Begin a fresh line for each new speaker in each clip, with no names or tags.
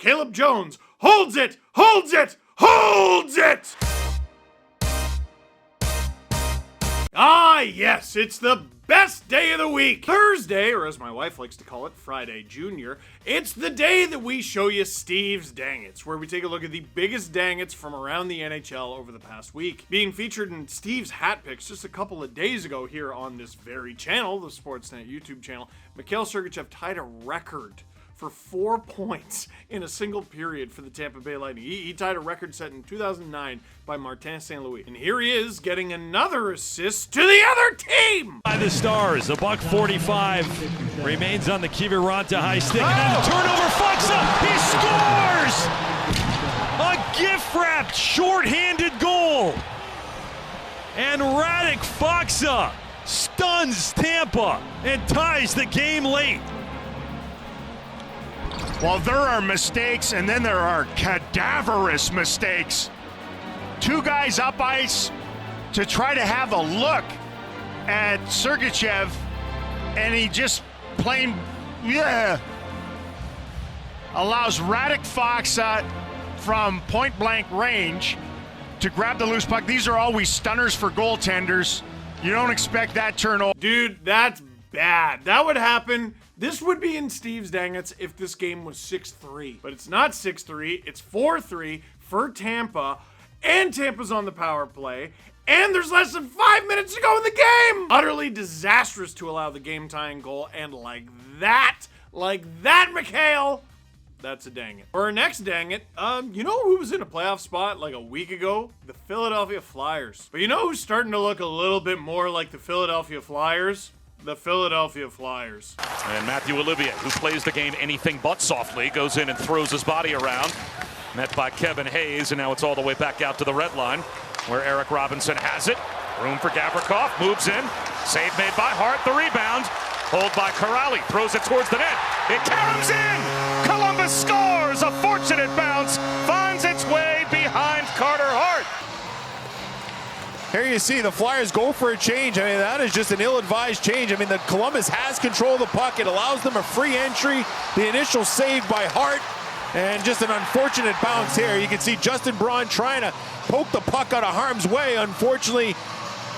Caleb Jones holds it, holds it, holds it! Ah, yes, it's the best day of the week. Thursday, or as my wife likes to call it, Friday Junior. It's the day that we show you Steve's Dangits, where we take a look at the biggest dangits from around the NHL over the past week. Being featured in Steve's Hat Picks just a couple of days ago here on this very channel, the Sportsnet YouTube channel, Mikhail Sergachev tied a record for 4 points in a single period for the Tampa Bay Lightning. He tied a record set in 2009 by Martin St. Louis. And here he is getting another assist to the other team!
By the Stars, a buck 45 remains on the Kiviranta high stick. And then a turnover, Faksa, he scores! A gift-wrapped, short-handed goal. And Radek Faksa stuns Tampa and ties the game late.
Well, there are mistakes, and then there are cadaverous mistakes. Two guys up ice to try to have a look at Sergachev, and he just allows Radek Faksa from point-blank range to grab the loose puck. These are always stunners for goaltenders. You don't expect that turnover.
Dude, that's bad. That would happen. This would be in Steve's Dangits if this game was 6-3. But it's not 6-3, it's 4-3 for Tampa, and Tampa's on the power play, and there's less than 5 minutes to go in the game! Utterly disastrous to allow the game-tying goal, and like that, Mikhail, that's a dangit. For our next dangit, you know who was in a playoff spot like a week ago? The Philadelphia Flyers. But you know who's starting to look a little bit more like the Philadelphia Flyers? The Philadelphia Flyers.
And Matthew Olivier, who plays the game anything but softly, goes in and throws his body around. Met by Kevin Hayes, and now it's all the way back out to the red line, where Eric Robinson has it. Room for Gavrikov, moves in. Save made by Hart, the rebound. Hold by Corrali, throws it towards the net. It caroms in! Columbus scores! A fortunate bounce finds its way behind Carter Hart.
Here you see the Flyers go for a change. I mean, that is just an ill-advised change. I mean, the Columbus has control of the puck. It allows them a free entry. The initial save by Hart, and just an unfortunate bounce here. You can see Justin Braun trying to poke the puck out of harm's way. Unfortunately,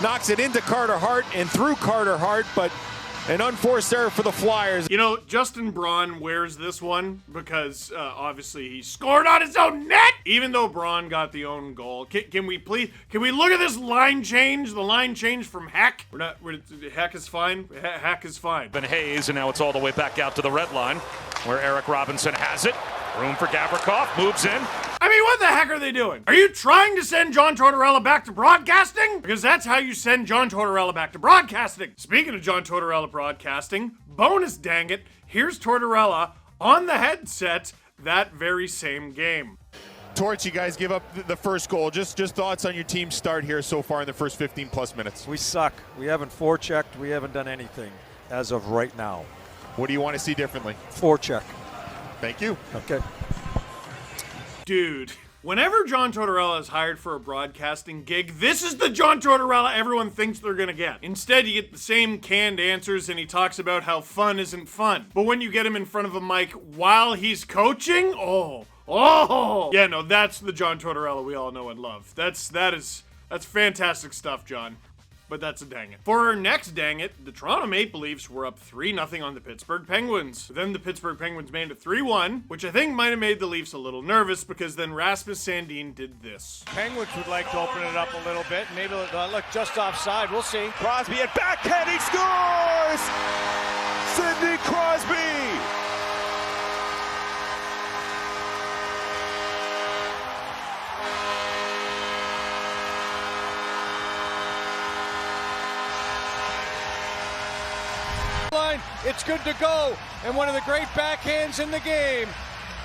knocks it into Carter Hart and through Carter Hart, but an unforced error for the Flyers.
You know, Justin Braun wears this one because obviously he scored on his own net, even though Braun got the own goal. Can we look at this line change? The line change from Hack. Hack is fine. Hack is fine.
Ben Hayes, and now it's all the way back out to the red line, where Eric Robinson has it. Room for Gavrikov, moves in.
I mean, what the heck are they doing? Are you trying to send John Tortorella back to broadcasting? Because that's how you send John Tortorella back to broadcasting. Speaking of John Tortorella broadcasting, bonus dang it, here's Tortorella on the headset that very same game.
Torch, you guys give up the first goal. Just thoughts on your team's start here so far in the first 15 plus minutes.
We suck. We haven't forechecked. We haven't done anything as of right now.
What do you want to see differently?
Forecheck.
Thank you.
Okay.
Dude, whenever John Tortorella is hired for a broadcasting gig, this is the John Tortorella everyone thinks they're gonna get. Instead, you get the same canned answers and he talks about how fun isn't fun. But when you get him in front of a mic while he's coaching, yeah, no, that's the John Tortorella we all know and love. That's fantastic stuff, John. But that's a dang it. For our next dang it, the Toronto Maple Leafs were up 3-0 on the Pittsburgh Penguins. Then the Pittsburgh Penguins made it 3-1, which I think might have made the Leafs a little nervous because then Rasmus Sandin did this.
Penguins would like to open it up a little bit. Maybe they'll look just offside. We'll see.
Crosby at backhand, he scores! Sidney Crosby!
It's good to go, and one of the great backhands in the game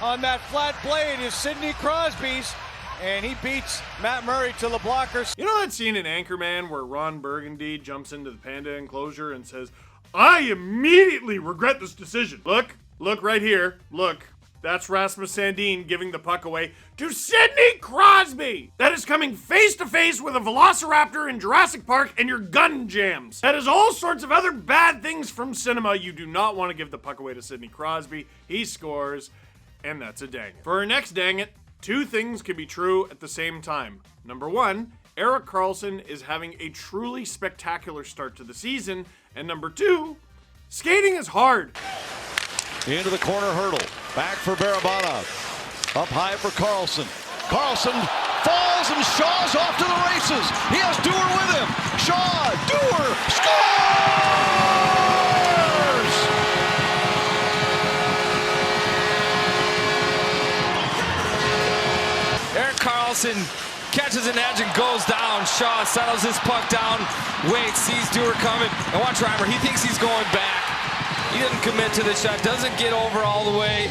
on that flat blade is Sidney Crosby's, and he beats Matt Murray to the blockers.
You know that scene in Anchorman where Ron Burgundy jumps into the panda enclosure and says, "I immediately regret this decision." Look right here, look. That's Rasmus Sandin giving the puck away to Sidney Crosby. That is coming face to face with a velociraptor in Jurassic Park and your gun jams. That is all sorts of other bad things from cinema. You do not want to give the puck away to Sidney Crosby. He scores. and that's a dang it. For our next dang it, two things can be true at the same time. Number one, Erik Karlsson is having a truly spectacular start to the season, and number two, skating is hard.
Into the corner hurdle, back for Barabanov, up high for Karlsson. Karlsson falls and Shaw's off to the races. He has Dewar with him. Shaw, Dewar, scores!
Erik Karlsson catches an edge and goes down. Shaw settles his puck down, waits, sees Dewar coming, and watch Reimer. He thinks he's going back. He didn't commit to the shot, doesn't get over all the way.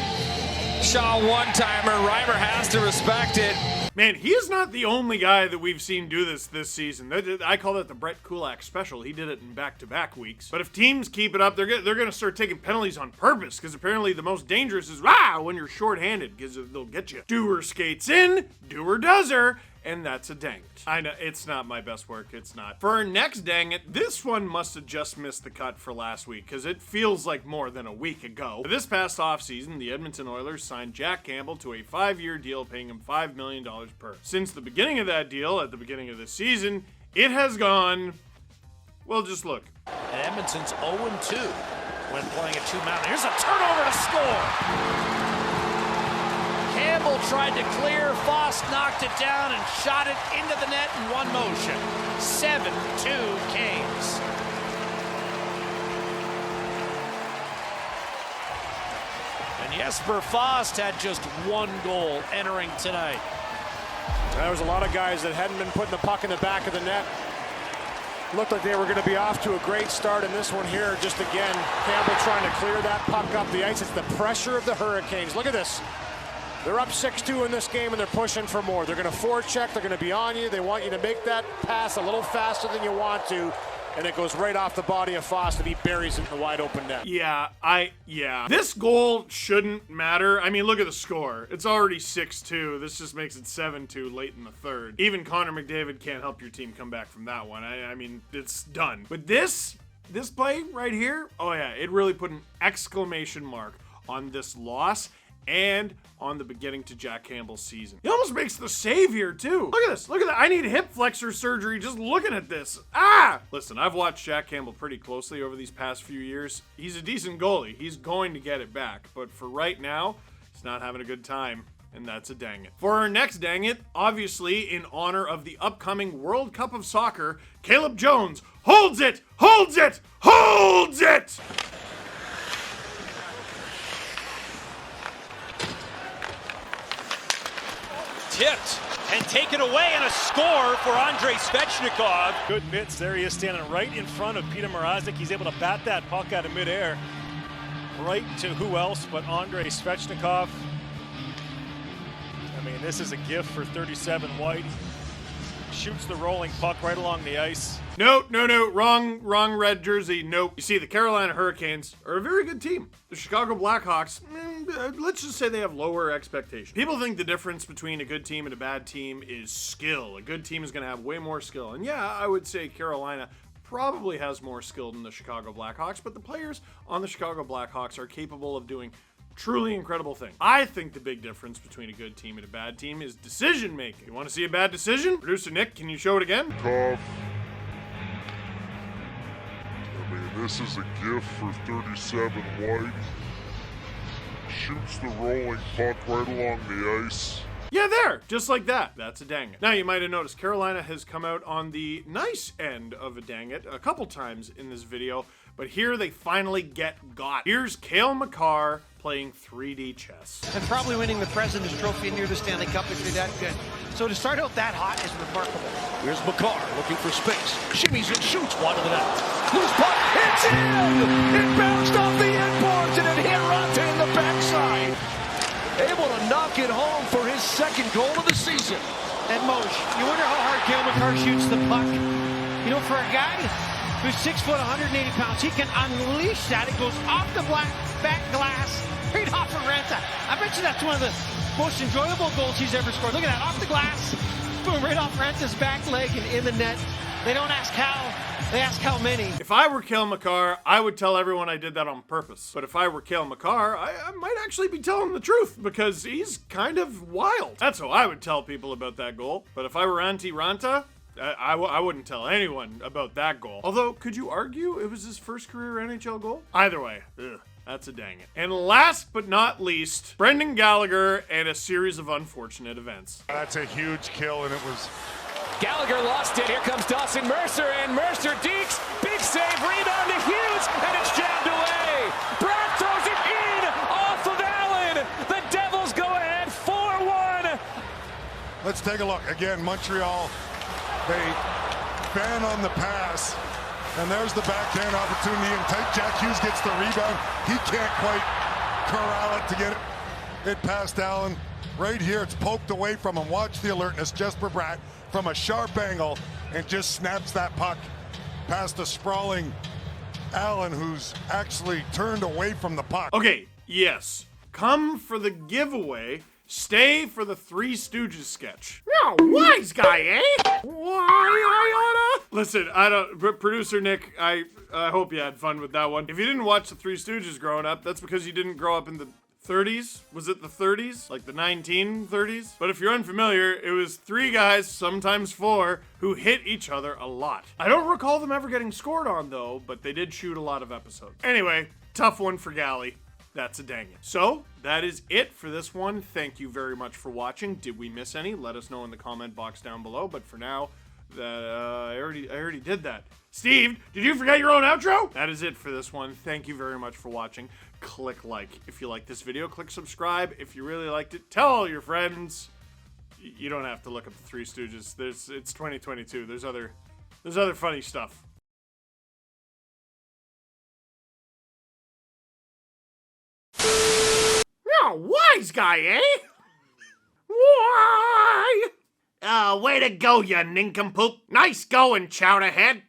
Shaw one-timer. Reimer has to respect it.
Man, he is not the only guy that we've seen do this season. I call that the Brett Kulak special. He did it in back-to-back weeks. But if teams keep it up, they're going to start taking penalties on purpose, because apparently the most dangerous is when you're shorthanded, because they'll get you. Dewar skates in, Dewar does her, and that's a dang it. I know, it's not my best work, it's not. For our next dang it, this one must have just missed the cut for last week, because it feels like more than a week ago. This past offseason, the Edmonton Oilers signed Jack Campbell to a 5-year deal paying him $5 million per. Since the beginning of that deal, at the beginning of the season, it has gone, well, just look.
And Edmonton's 0-2 when playing a two-man. Here's a turnover to score. Campbell tried to clear, Foss knocked it down and shot it into the net in one motion. 7-2 Canes. And Jesper Foss had just one goal entering tonight.
There was a lot of guys that hadn't been putting the puck in the back of the net. Looked like they were going to be off to a great start in this one here. Just again, Campbell trying to clear that puck up the ice. It's the pressure of the Hurricanes. Look at this. They're up 6-2 in this game, and they're pushing for more. They're going to forecheck. They're going to be on you. They want you to make that pass a little faster than you want to, and it goes right off the body of Foss, and he buries it in the wide open net.
Yeah. This goal shouldn't matter. I mean, look at the score. It's already 6-2. This just makes it 7-2 late in the third. Even Connor McDavid can't help your team come back from that one. I mean, it's done. But this play right here, oh yeah, it really put an exclamation mark on this loss and on the beginning to Jack Campbell's season. He almost makes the save here, too. Look at this. Look at that. I need hip flexor surgery just looking at this. Listen, I've watched Jack Campbell pretty closely over these past few years. He's a decent goalie. He's going to get it back. But for right now, he's not having a good time. And that's a dang it. For our next dang it, obviously in honor of the upcoming World Cup of Soccer, Caleb Jones holds it! Holds it! Holds it!
Tipped and taken away, and a score for Andrei Svechnikov.
Good mitts. There he is standing right in front of Peter Mrazek. He's able to bat that puck out of midair. Right to who else but Andrei Svechnikov. I mean, this is a gift for 37 White. Shoots the rolling puck right along the ice.
No, wrong red jersey, nope. You see, the Carolina Hurricanes are a very good team. The Chicago Blackhawks, let's just say they have lower expectations. People think the difference between a good team and a bad team is skill. A good team is going to have way more skill. And yeah, I would say Carolina probably has more skill than the Chicago Blackhawks, but the players on the Chicago Blackhawks are capable of doing truly incredible thing. I think the big difference between a good team and a bad team is decision making. You want to see a bad decision? Producer Nick, can you show it again?
Cough. I mean, this is a gift for 37 White. Shoots the rolling puck right along the ice.
Yeah, there, just like that. That's a dang it. Now, you might have noticed Carolina has come out on the nice end of a dang it a couple times in this video, but here they finally got. Here's Cale Makar playing 3D chess.
And probably winning the President's Trophy and near the Stanley Cup if you're that good. So to start out that hot is remarkable.
Here's Makar looking for space. Shimmies and shoots one to the net.
Loose puck, it's in! It bounced off the end boards and it hit Ronta in the backside. Able to knock it home for his second goal of the season.
And Moj, you wonder how hard Cale Makar shoots the puck. You know, for a guy who's 6 foot, 180 pounds, he can unleash that. It goes off the back glass, right off of Ronta. I bet you that's one of the most enjoyable goals he's ever scored. Look at that, off the glass, boom, right off Ranta's back leg and in the net. They don't ask how, They ask how many.
If I were Cale Makar, I would tell everyone I did that on purpose. But if I were Cale Makar, I might actually be telling the truth because he's kind of wild. That's how I would tell people about that goal. But if I were Antti Ranta, I wouldn't tell anyone about that goal. Although, could you argue it was his first career NHL goal? Either way, ugh. That's a dang it. And last but not least, Brendan Gallagher and a series of unfortunate events.
That's a huge kill, and it was...
Gallagher lost it. Here comes Dawson Mercer, and Mercer dekes. Big save, rebound to Hughes, and it's jammed away. Brad throws it in off of Allen. The Devils go ahead 4-1.
Let's take a look. Again, Montreal, they ban on the pass. And there's the backhand opportunity, and Jack Hughes gets the rebound. He can't quite corral it to get it past Allen. Right here, it's poked away from him. Watch the alertness, Jesper Bratt, from a sharp angle, and just snaps that puck past the sprawling Allen, who's actually turned away from the puck.
Okay, yes. Come for the giveaway. Stay for the Three Stooges sketch. No, wise guy, eh? Why, Iona? Listen, producer Nick, I hope you had fun with that one. If you didn't watch the Three Stooges growing up, that's because you didn't grow up in the 30s? Was it the 30s? Like the 1930s? But if you're unfamiliar, it was three guys, sometimes four, who hit each other a lot. I don't recall them ever getting scored on though, but they did shoot a lot of episodes. Anyway, tough one for Gally. That's a dang it. So, that is it for this one. Thank you very much for watching. Did we miss any? Let us know in the comment box down below. But for now, I already did that. Steve, did you forget your own outro? That is it for this one. Thank you very much for watching. Click like if you like this video. Click subscribe if you really liked it. Tell all your friends. You don't have to look up the Three Stooges. It's 2022. There's other funny stuff. No, wise guy, eh? Why? Way to go, you nincompoop. Nice going, Chowderhead.